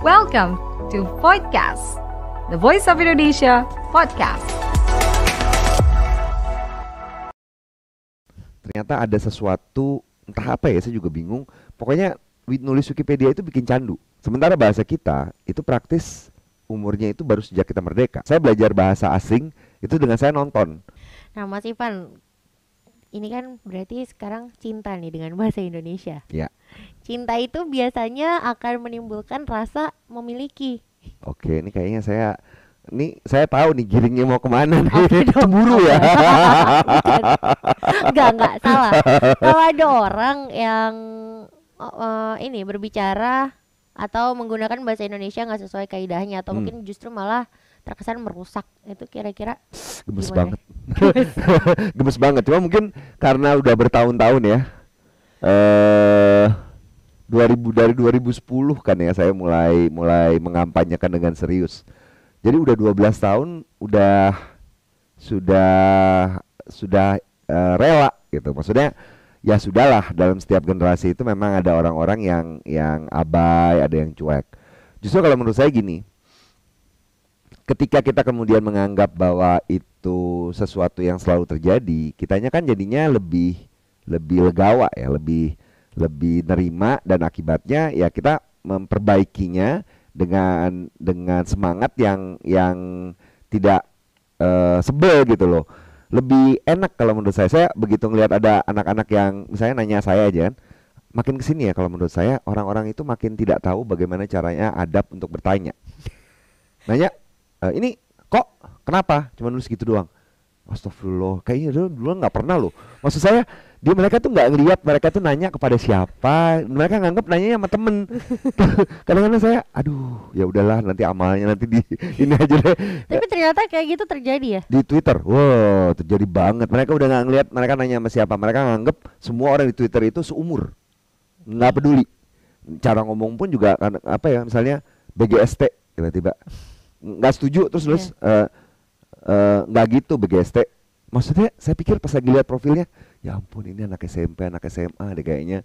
Welcome to Podcast, The Voice of Indonesia Podcast. Ternyata ada sesuatu, entah apa ya, saya juga bingung. Pokoknya nulis Wikipedia itu bikin candu. Sementara bahasa kita itu praktis umurnya itu baru sejak kita merdeka. Saya belajar bahasa asing itu dengan saya nonton. Nah Mas Ivan, ini kan berarti sekarang cinta nih dengan bahasa Indonesia. Ya. Cinta itu biasanya akan menimbulkan rasa memiliki. Oke, ini kayaknya saya tahu nih giringnya mau kemana nih. Oke dong. Cemburu ya. Enggak salah. Kalau ada orang yang ini berbicara atau menggunakan bahasa Indonesia nggak sesuai kaidahnya atau mungkin justru malah terkesan merusak, itu kira-kira Gemes gimana? banget. Gemes banget. Cuma mungkin karena udah bertahun-tahun ya. 2010 kan ya saya mulai mengampanyekan dengan serius. Jadi udah 12 tahun sudah rela gitu. Maksudnya ya sudahlah, dalam setiap generasi itu memang ada orang-orang yang abai, ada yang cuek. Justru kalau menurut saya gini, ketika kita kemudian menganggap bahwa itu sesuatu yang selalu terjadi, kitanya kan jadinya lebih legawa ya, lebih nerima, dan akibatnya ya kita memperbaikinya dengan semangat yang tidak sebel gitu loh. Lebih enak kalau menurut saya. Saya begitu ngelihat ada anak-anak yang misalnya nanya saya aja kan, makin kesini ya kalau menurut saya orang-orang itu makin tidak tahu bagaimana caranya adab untuk bertanya. Nanya, ini kok kenapa? Cuma nulis gitu doang. Astagfirullah, kayaknya dulu nggak pernah loh. Maksud saya, mereka tuh nggak ngeliat, mereka tuh nanya kepada siapa. Mereka nganggap nanya sama temen. Kadang-kadang saya, aduh, ya udahlah, nanti amalnya nanti di ini aja deh. Tapi ternyata kayak gitu terjadi ya? Di Twitter, wow, terjadi banget. Mereka udah nggak ngeliat, mereka nanya sama siapa. Mereka nganggap semua orang di Twitter itu seumur, nggak peduli. Cara ngomong pun juga apa ya, misalnya BGST, tiba-tiba nggak setuju terus nulis. Nggak gitu BGST. Maksudnya saya pikir pas lagi lihat profilnya, ya ampun ini anak SMP, anak SMA deh kayaknya.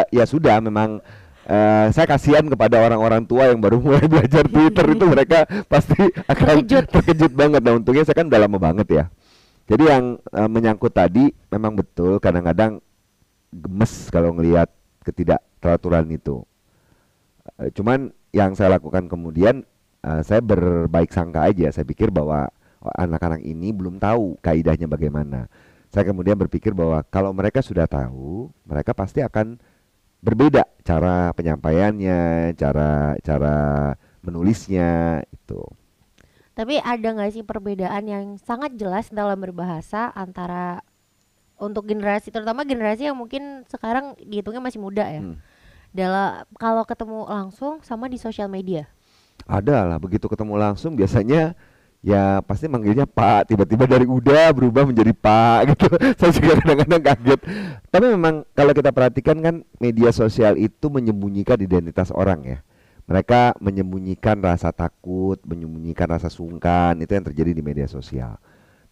Ya sudah, memang saya kasihan kepada orang-orang tua yang baru mulai belajar Twitter itu, mereka pasti akan terkejut banget. Nah untungnya saya kan udah lama banget ya. Jadi yang menyangkut tadi memang betul, kadang-kadang gemes kalau ngelihat ketidakteraturan itu. Cuman yang saya lakukan kemudian, saya berbaik sangka aja. Saya pikir bahwa anak-anak ini belum tahu kaidahnya bagaimana. Saya kemudian berpikir bahwa kalau mereka sudah tahu, mereka pasti akan berbeda cara penyampaiannya, cara menulisnya itu. Tapi ada nggak sih perbedaan yang sangat jelas dalam berbahasa antara untuk generasi, terutama generasi yang mungkin sekarang dihitungnya masih muda ya, dalam kalau ketemu langsung sama di sosial media? Ada lah, begitu ketemu langsung biasanya ya pasti manggilnya Pak, tiba-tiba dari udah berubah menjadi Pak gitu. Saya juga kadang-kadang kaget. Tapi memang kalau kita perhatikan kan, media sosial itu menyembunyikan identitas orang ya. Mereka menyembunyikan rasa takut, menyembunyikan rasa sungkan, itu yang terjadi di media sosial.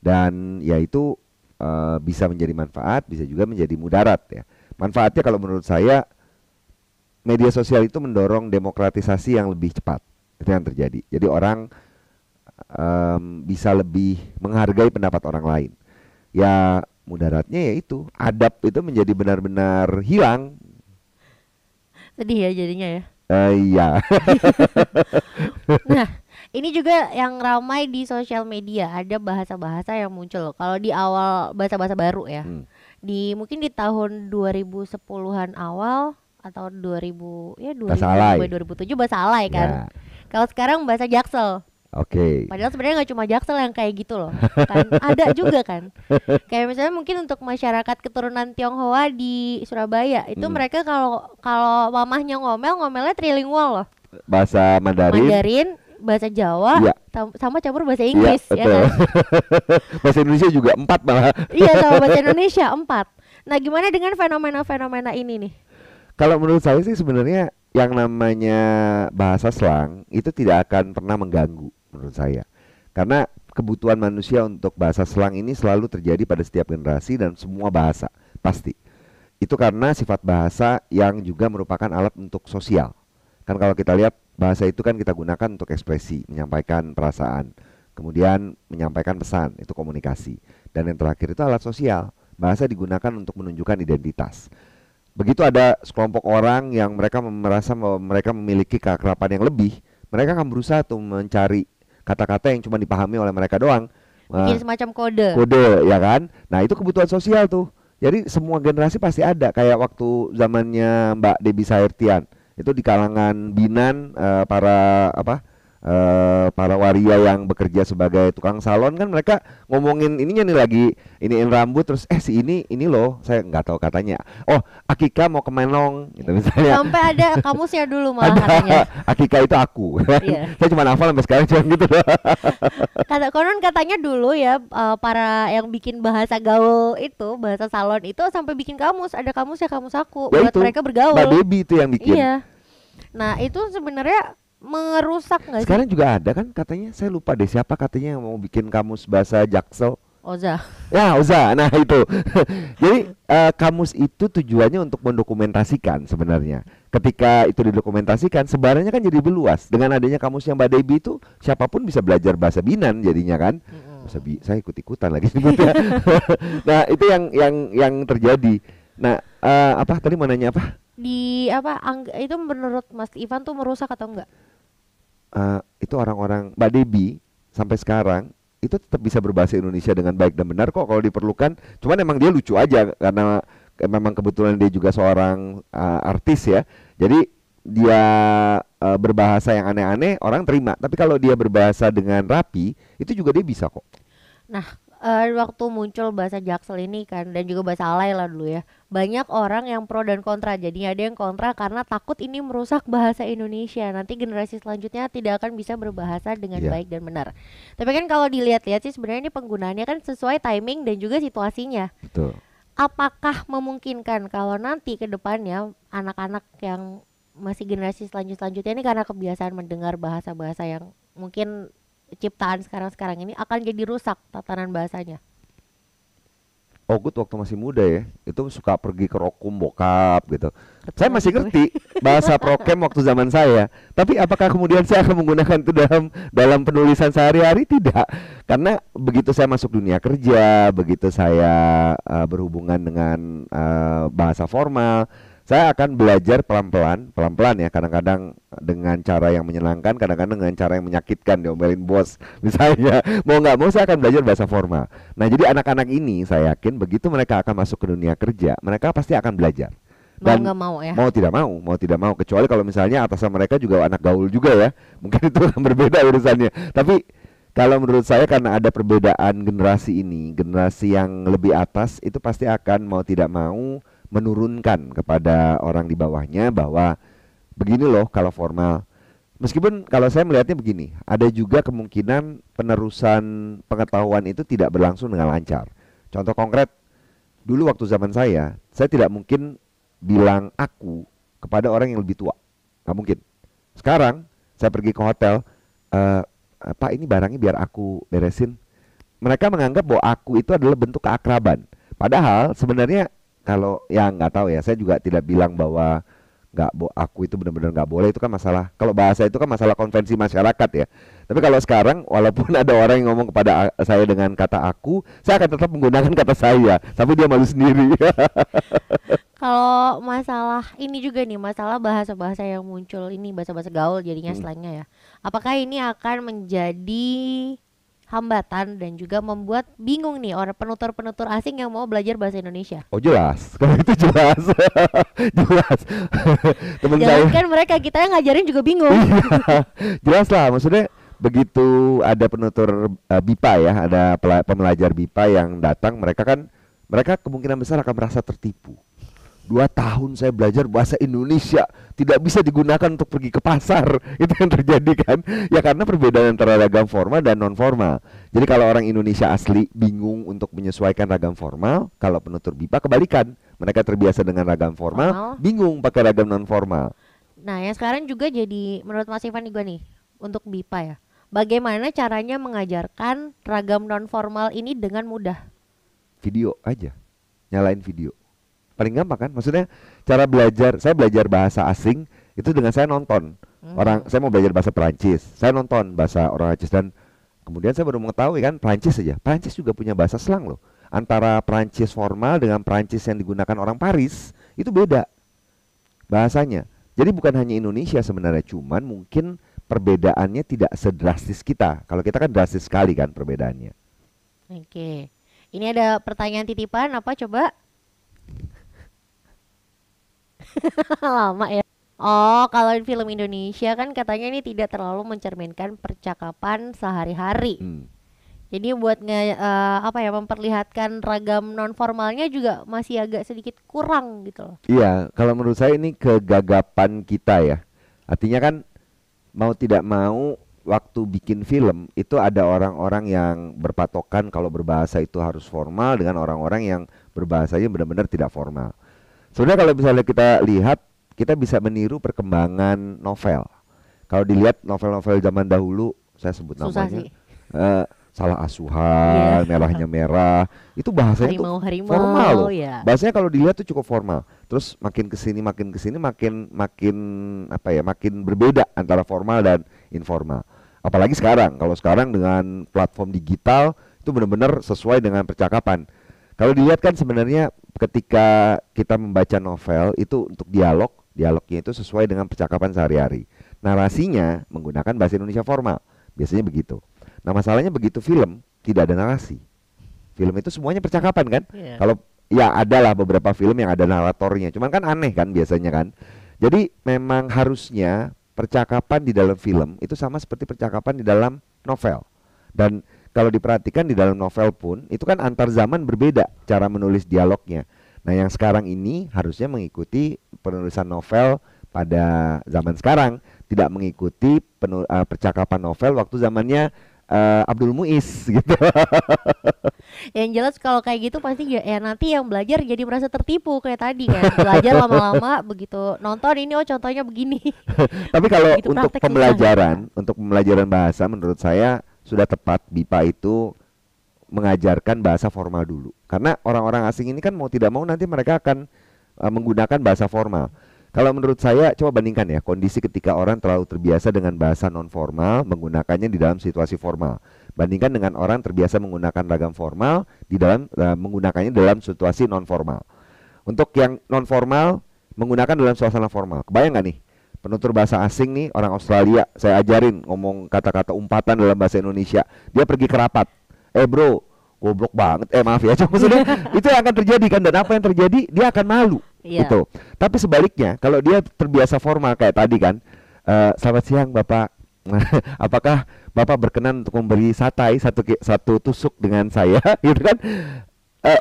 Dan ya itu bisa menjadi manfaat, bisa juga menjadi mudarat ya. Manfaatnya kalau menurut saya, media sosial itu mendorong demokratisasi yang lebih cepat. Itu yang terjadi. Jadi orang bisa lebih menghargai pendapat orang lain. Ya mudaratnya ya itu, adab itu menjadi benar-benar hilang. Sedih ya jadinya ya. Iya. Nah, ini juga yang ramai di sosial media, ada bahasa-bahasa yang muncul. Kalau di awal bahasa-bahasa baru ya. Mungkin di tahun 2010-an awal atau 2007 bahasa alay kan. Ya. Kalau sekarang bahasa Jaksel. Oke. Padahal sebenarnya nggak cuma Jaksel yang kayak gitu loh. Kan ada juga kan. Kayak misalnya mungkin untuk masyarakat keturunan Tionghoa di Surabaya, itu mereka kalau mamahnya ngomelnya trilingual loh. Bahasa Mandarin, bahasa Jawa, iya, sama campur bahasa Inggris, iya, ya kan. Bahasa Indonesia juga 4 malah. Iya, sama bahasa Indonesia 4. Nah, gimana dengan fenomena-fenomena ini nih? Kalau menurut saya sih sebenarnya yang namanya bahasa slang itu tidak akan pernah mengganggu menurut saya. Karena kebutuhan manusia untuk bahasa slang ini selalu terjadi pada setiap generasi dan semua bahasa, pasti. Itu karena sifat bahasa yang juga merupakan alat untuk sosial. Kan kalau kita lihat bahasa itu kan kita gunakan untuk ekspresi, menyampaikan perasaan, kemudian menyampaikan pesan, itu komunikasi. Dan yang terakhir itu alat sosial. Bahasa digunakan untuk menunjukkan identitas. Begitu ada sekelompok orang yang mereka merasa bahwa mereka memiliki keakraban yang lebih, mereka akan berusaha tuh mencari kata-kata yang cuma dipahami oleh mereka doang. Bikin semacam kode. Kode, ya kan? Nah, itu kebutuhan sosial tuh. Jadi semua generasi pasti ada. Kayak waktu zamannya Mbak Debbie Sahertian, itu di kalangan Binan, para waria yang bekerja sebagai tukang salon kan mereka ngomongin ininya nih lagi iniin rambut terus si ini loh saya nggak tahu katanya Akika mau ke Menong gitu misalnya Sampai ada kamusnya dulu malah katanya. Akika itu aku. Iya. Saya cuma hafal sampai sekarang cuma gitu. Konon katanya dulu ya para yang bikin bahasa gaul itu, bahasa salon itu sampai bikin kamus, ada kamusnya, kamus aku Ya buat itu, mereka bergaul. Mbak Debbie itu yang bikin. Iya. Nah, itu sebenarnya merusak nggak sih? Sekarang juga ada kan katanya, saya lupa deh siapa katanya yang mau bikin kamus bahasa Jaksel. Oza. Ya, Oza. Nah, itu. Jadi kamus itu tujuannya untuk mendokumentasikan sebenarnya. Ketika itu didokumentasikan, sebarannya kan jadi luas. Dengan adanya kamus yang Mbak Debbie itu, siapapun bisa belajar bahasa Binan jadinya kan. Saya ikut-ikutan lagi sebutnya. Nah, itu yang terjadi. Nah, tadi mau nanya apa? Itu menurut Mas Ivan tuh merusak atau enggak? Itu orang-orang Mbak Debbie sampai sekarang itu tetap bisa berbahasa Indonesia dengan baik dan benar kok kalau diperlukan. Cuman emang dia lucu aja karena memang kebetulan dia juga seorang artis ya. Jadi dia berbahasa yang aneh-aneh orang terima. Tapi kalau dia berbahasa dengan rapi itu juga dia bisa kok. Nah, waktu muncul bahasa Jaksel ini kan dan juga bahasa alay lah dulu ya, banyak orang yang pro dan kontra. Jadi ada yang kontra karena takut ini merusak bahasa Indonesia, nanti generasi selanjutnya tidak akan bisa berbahasa dengan baik dan benar. Tapi kan kalau dilihat-lihat sih sebenarnya ini penggunaannya kan sesuai timing dan juga situasinya. Betul. Apakah memungkinkan kalau nanti ke depannya anak-anak yang masih generasi selanjutnya ini karena kebiasaan mendengar bahasa-bahasa yang mungkin ciptaan sekarang ini akan jadi rusak tatanan bahasanya? Ogut waktu masih muda ya, itu suka pergi ke Rokum bokap gitu. Saya masih ngerti bahasa prokem waktu zaman saya. Tapi apakah kemudian saya akan menggunakan itu dalam penulisan sehari-hari? Tidak. Karena begitu saya masuk dunia kerja, begitu saya berhubungan dengan bahasa formal, saya akan belajar pelan-pelan ya, kadang-kadang dengan cara yang menyenangkan, kadang-kadang dengan cara yang menyakitkan, diomelin bos misalnya. Mau nggak mau saya akan belajar bahasa formal. Nah, jadi anak-anak ini saya yakin begitu mereka akan masuk ke dunia kerja, mereka pasti akan belajar. Dan mau nggak mau ya? Mau tidak mau, kecuali kalau misalnya atasan mereka juga anak gaul juga ya, mungkin itu akan berbeda urusannya. Tapi kalau menurut saya karena ada perbedaan generasi ini, generasi yang lebih atas itu pasti akan mau tidak mau menurunkan kepada orang di bawahnya bahwa begini loh kalau formal. Meskipun kalau saya melihatnya begini, ada juga kemungkinan penerusan pengetahuan itu tidak berlangsung dengan lancar. Contoh konkret, dulu waktu zaman saya tidak mungkin bilang aku kepada orang yang lebih tua, nggak mungkin. Sekarang saya pergi ke hotel, Pak ini barangnya biar aku beresin. Mereka menganggap bahwa aku itu adalah bentuk keakraban. Padahal sebenarnya kalau nggak tahu ya, saya juga tidak bilang bahwa aku itu benar-benar nggak boleh, itu kan masalah, kalau bahasa itu kan masalah konvensi masyarakat ya. Tapi kalau sekarang walaupun ada orang yang ngomong kepada saya dengan kata aku, saya akan tetap menggunakan kata saya, tapi dia malu sendiri. Kalau masalah ini juga nih, masalah bahasa-bahasa yang muncul ini, bahasa-bahasa gaul jadinya slangnya ya, apakah ini akan menjadi hambatan dan juga membuat bingung nih orang penutur-penutur asing yang mau belajar bahasa Indonesia? Oh jelas, kalau itu jelas. Jelas. Temen saya kan mereka, kita yang ngajarin juga bingung. Jelas lah, maksudnya begitu ada penutur BIPA ya, ada pembelajar BIPA yang datang, mereka kemungkinan besar akan merasa tertipu. 2 tahun saya belajar bahasa Indonesia tidak bisa digunakan untuk pergi ke pasar. Itu yang terjadi kan. Ya karena perbedaan antara ragam formal dan non formal. Jadi kalau orang Indonesia asli bingung untuk menyesuaikan ragam formal, kalau penutur BIPA kebalikan. Mereka terbiasa dengan ragam formal, bingung pakai ragam non formal. Nah, yang sekarang juga jadi menurut Mas Ivan juga nih untuk BIPA ya, bagaimana caranya mengajarkan ragam non formal ini dengan mudah? Video aja, nyalain video. Paling gampang kan, maksudnya cara belajar, saya belajar bahasa asing Itu dengan saya nonton. Saya mau belajar bahasa Perancis, saya nonton bahasa orang Prancis dan kemudian saya baru mengetahui kan Prancis saja. Prancis juga punya bahasa slang loh. Antara Prancis formal dengan Prancis yang digunakan orang Paris itu beda bahasanya. Jadi bukan hanya Indonesia sebenarnya, cuman mungkin perbedaannya tidak sedrastis kita. Kalau kita kan drastis sekali kan perbedaannya. Oke. Ini ada pertanyaan titipan apa coba? Lama ya. Oh, kalau di film Indonesia kan katanya ini tidak terlalu mencerminkan percakapan sehari-hari. Jadi buat memperlihatkan ragam non formalnya juga masih agak sedikit kurang gitu loh. Iya, kalau menurut saya ini kegagapan kita ya. Artinya kan mau tidak mau waktu bikin film itu ada orang-orang yang berpatokan kalau berbahasa itu harus formal dengan orang-orang yang berbahasanya benar-benar tidak formal. Sebenarnya kalau misalnya kita lihat, kita bisa meniru perkembangan novel. Kalau dilihat novel-novel zaman dahulu, saya sebut Susah namanya. sih. Salah asuhan, merahnya merah, itu bahasanya tuh formal loh. Ya. Bahasanya kalau dilihat tuh cukup formal. Terus makin kesini makin berbeda antara formal dan informal. Apalagi sekarang, kalau sekarang dengan platform digital itu benar-benar sesuai dengan percakapan. Kalau dilihat kan sebenarnya ketika kita membaca novel itu untuk dialognya itu sesuai dengan percakapan sehari-hari. Narasinya menggunakan bahasa Indonesia formal, biasanya begitu. Nah masalahnya begitu film tidak ada narasi. Film itu semuanya percakapan kan. Kalau ya adalah beberapa film yang ada naratornya, cuman kan aneh kan biasanya kan. Jadi memang harusnya percakapan di dalam film itu sama seperti percakapan di dalam novel. Dan kalau diperhatikan di dalam novel pun itu kan antar zaman berbeda cara menulis dialognya. Nah yang sekarang ini harusnya mengikuti penulisan novel pada zaman sekarang, tidak mengikuti percakapan novel waktu zamannya Abdul Muiz gitu. Yang jelas kalau kayak gitu pasti ya nanti yang belajar jadi merasa tertipu kayak tadi kan. Belajar lama-lama begitu nonton ini contohnya begini. Tapi kalau Begitu untuk praktek untuk pembelajaran bahasa menurut saya sudah tepat BIPA itu mengajarkan bahasa formal dulu. Karena orang-orang asing ini kan mau tidak mau nanti mereka akan menggunakan bahasa formal. Kalau menurut saya, coba bandingkan ya kondisi ketika orang terlalu terbiasa dengan bahasa non formal menggunakannya di dalam situasi formal. Bandingkan dengan orang terbiasa menggunakan ragam formal di dalam menggunakannya dalam situasi non formal. Untuk yang non formal menggunakan dalam suasana formal. Kebayang nggak nih? Penutur bahasa asing nih orang Australia, saya ajarin ngomong kata-kata umpatan dalam bahasa Indonesia. Dia pergi ke rapat. Bro, goblok banget. Maaf ya, maksudnya itu yang akan terjadi kan, dan apa yang terjadi dia akan malu. Gitu. Tapi sebaliknya kalau dia terbiasa formal kayak tadi kan, selamat siang Bapak, apakah Bapak berkenan untuk memberi satai satu tusuk dengan saya, gitu kan?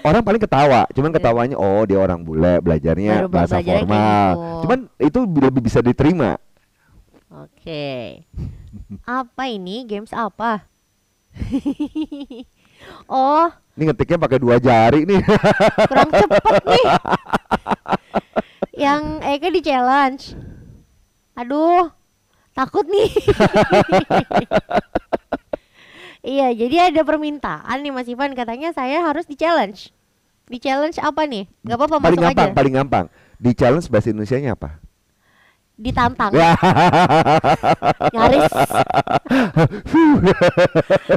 Orang paling ketawa, cuman ketawanya oh dia orang bule belajarnya bahasa formal, gitu. Cuman itu lebih bisa diterima. Oke. Apa ini games apa? Oh, ini ngetiknya pakai 2 jari nih. kurang cepet nih. Yang Eka di challenge. Aduh, takut nih. Iya, jadi ada permintaan nih Mas Ivan, katanya saya harus di challenge. Di challenge apa nih? Gak apa-apa, masuk aja. Paling gampang. Di challenge bahasa Indonesianya apa? Ditantang. Nyaris.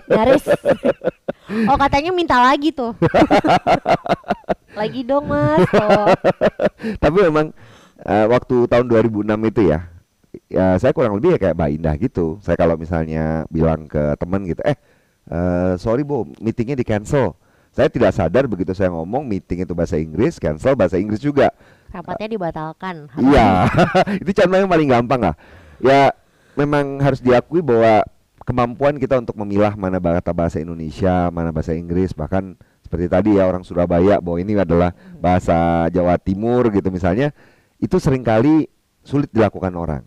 Nyaris. Oh katanya minta lagi tuh. Lagi dong Mas. Oh. Tapi memang waktu tahun 2006 itu ya saya kurang lebih ya kayak Mbak Indah gitu. Saya kalau misalnya bilang ke teman gitu, sorry Bu, meetingnya di cancel. Saya tidak sadar begitu saya ngomong meeting itu bahasa Inggris, cancel bahasa Inggris juga. Rapatnya dibatalkan. Iya, itu contoh yang paling gampang lah. Ya memang harus diakui bahwa kemampuan kita untuk memilah mana bahasa Indonesia, mana bahasa Inggris, bahkan seperti tadi ya orang Surabaya bahwa ini adalah bahasa Jawa Timur gitu misalnya, itu seringkali sulit dilakukan orang.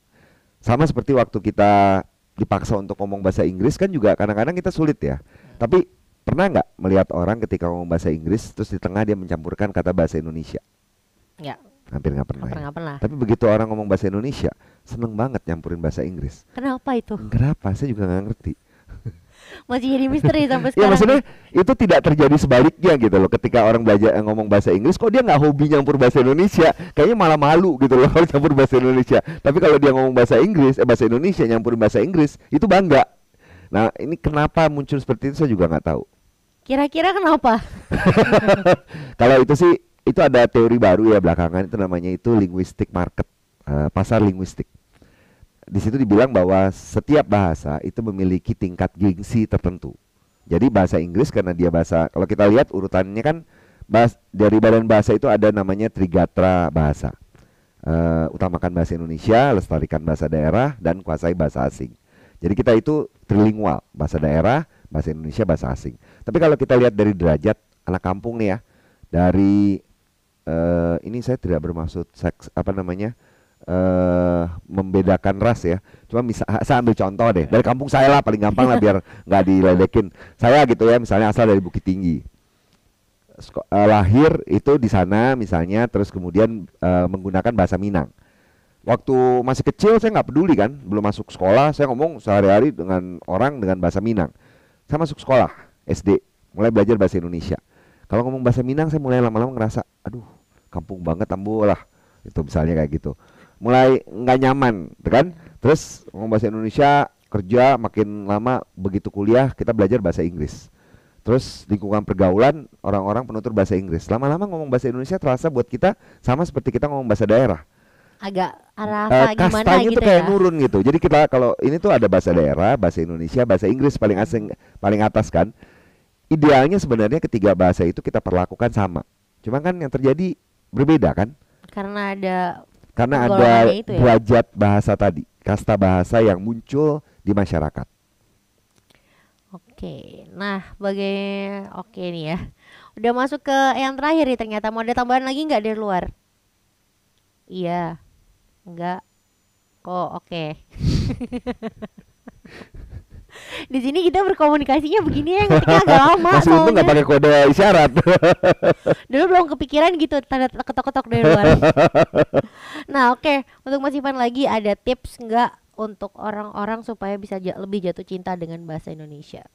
Sama seperti waktu kita dipaksa untuk ngomong bahasa Inggris kan juga kadang-kadang kita sulit ya. Tapi pernah nggak melihat orang ketika ngomong bahasa Inggris terus di tengah dia mencampurkan kata bahasa Indonesia? Ya. Hampir nggak pernah. Nggak pernah. Tapi begitu orang ngomong bahasa Indonesia seneng banget nyampurin bahasa Inggris. Kenapa itu? Kenapa? Saya juga nggak ngerti. Masih jadi misteri sampai Ya sekarang. maksudnya itu tidak terjadi sebaliknya gitu loh. Ketika orang belajar ngomong bahasa Inggris, kok dia nggak hobi nyampur bahasa Indonesia? Kayaknya malah malu gitu loh kalau nyampur bahasa Indonesia. Tapi kalau dia ngomong bahasa Inggris, bahasa Indonesia nyampurin bahasa Inggris, itu bangga. Nah ini kenapa muncul seperti itu saya juga nggak tahu. Kira-kira kenapa? Kalau itu sih, itu ada teori baru ya belakangan, itu namanya itu linguistic market, pasar linguistik. Di situ dibilang bahwa setiap bahasa itu memiliki tingkat gengsi tertentu. Jadi bahasa Inggris karena dia bahasa, kalau kita lihat urutannya kan dari badan bahasa itu ada namanya Trigatra bahasa. Utamakan bahasa Indonesia, lestarikan bahasa daerah, dan kuasai bahasa asing. Jadi kita itu trilingual, bahasa daerah, bahasa Indonesia, bahasa asing. Tapi kalau kita lihat dari derajat anak kampung nih ya, dari ini saya tidak bermaksud seks membedakan ras ya. Cuma saya ambil contoh deh dari kampung saya lah, paling gampang lah biar nggak diledekin. Saya gitu ya, misalnya asal dari Bukit Tinggi, lahir itu di sana misalnya, terus kemudian menggunakan bahasa Minang. Waktu masih kecil saya nggak peduli kan, belum masuk sekolah, saya ngomong sehari-hari dengan orang dengan bahasa Minang. Saya masuk sekolah SD, mulai belajar bahasa Indonesia. Kalau ngomong bahasa Minang saya mulai lama-lama ngerasa, aduh kampung banget ambo lah, itu misalnya kayak gitu. Mulai nggak nyaman, kan? Terus ngomong bahasa Indonesia, kerja makin lama, begitu kuliah kita belajar bahasa Inggris. Terus lingkungan pergaulan orang-orang penutur bahasa Inggris. Lama-lama ngomong bahasa Indonesia terasa buat kita sama seperti kita ngomong bahasa daerah. Agak rasa gimana kastanya gitu tuh kayak ya. nurun gitu. Jadi kita kalau ini tuh ada bahasa daerah, bahasa Indonesia, bahasa Inggris paling asing, paling atas kan. Idealnya sebenarnya ketiga bahasa itu kita perlakukan sama. Cuma kan yang terjadi berbeda kan? Karena ada Karena itu ya? derajat bahasa tadi, kasta bahasa yang muncul di masyarakat. Oke, nah oke nih ya. Udah masuk ke yang terakhir nih ternyata. Mau ada tambahan lagi nggak dari luar? Iya, enggak. Oh oke. Di sini kita berkomunikasinya begini ya, ngetiknya agak lama Masih untung nggak soalnya. pakai kode isyarat. Dulu belum kepikiran gitu tanda ketok-ketok dari luar. Nah oke, untuk Mas Ivan lagi ada tips nggak untuk orang-orang supaya bisa lebih jatuh cinta dengan bahasa Indonesia?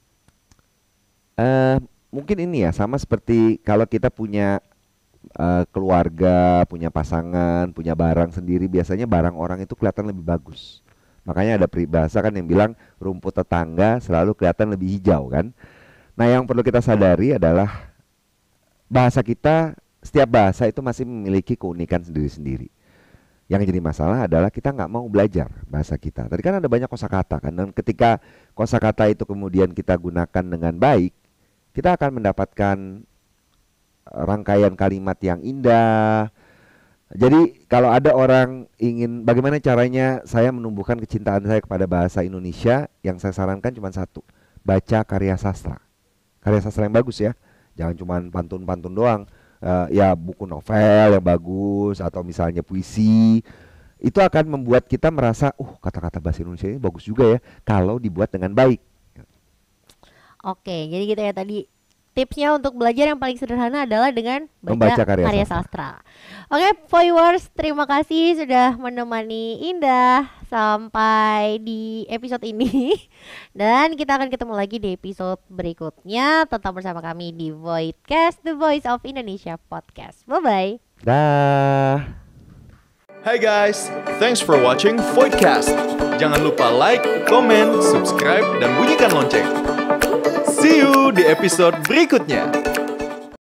Mungkin ini ya sama seperti kalau kita punya keluarga, punya pasangan, punya barang sendiri, biasanya barang orang itu kelihatan lebih bagus. Makanya ada peribahasa kan yang bilang rumput tetangga selalu kelihatan lebih hijau kan. Nah yang perlu kita sadari adalah bahasa kita, setiap bahasa itu masih memiliki keunikan sendiri-sendiri. Yang jadi masalah adalah kita nggak mau belajar bahasa kita. Tadi kan ada banyak kosakata kan, dan ketika kosakata itu kemudian kita gunakan dengan baik, kita akan mendapatkan rangkaian kalimat yang indah. Jadi kalau ada orang ingin bagaimana caranya saya menumbuhkan kecintaan saya kepada bahasa Indonesia, yang saya sarankan cuma satu, baca karya sastra. Karya sastra yang bagus ya, jangan cuma pantun-pantun doang. Ya buku novel yang bagus atau misalnya puisi. Itu akan membuat kita merasa, kata-kata bahasa Indonesia ini bagus juga ya kalau dibuat dengan baik. Oke, jadi gitu ya tadi. Tipsnya untuk belajar yang paling sederhana adalah dengan Membaca baca karya sastra. Oke, viewers, terima kasih sudah menemani Indah sampai di episode ini. Dan kita akan ketemu lagi di episode berikutnya. Tetap bersama kami di Voidcast, The Voice of Indonesia Podcast. Bye-bye. Dah. Hai guys, thanks for watching Voidcast. Jangan lupa like, comment, subscribe, dan bunyikan lonceng. See you di episode berikutnya.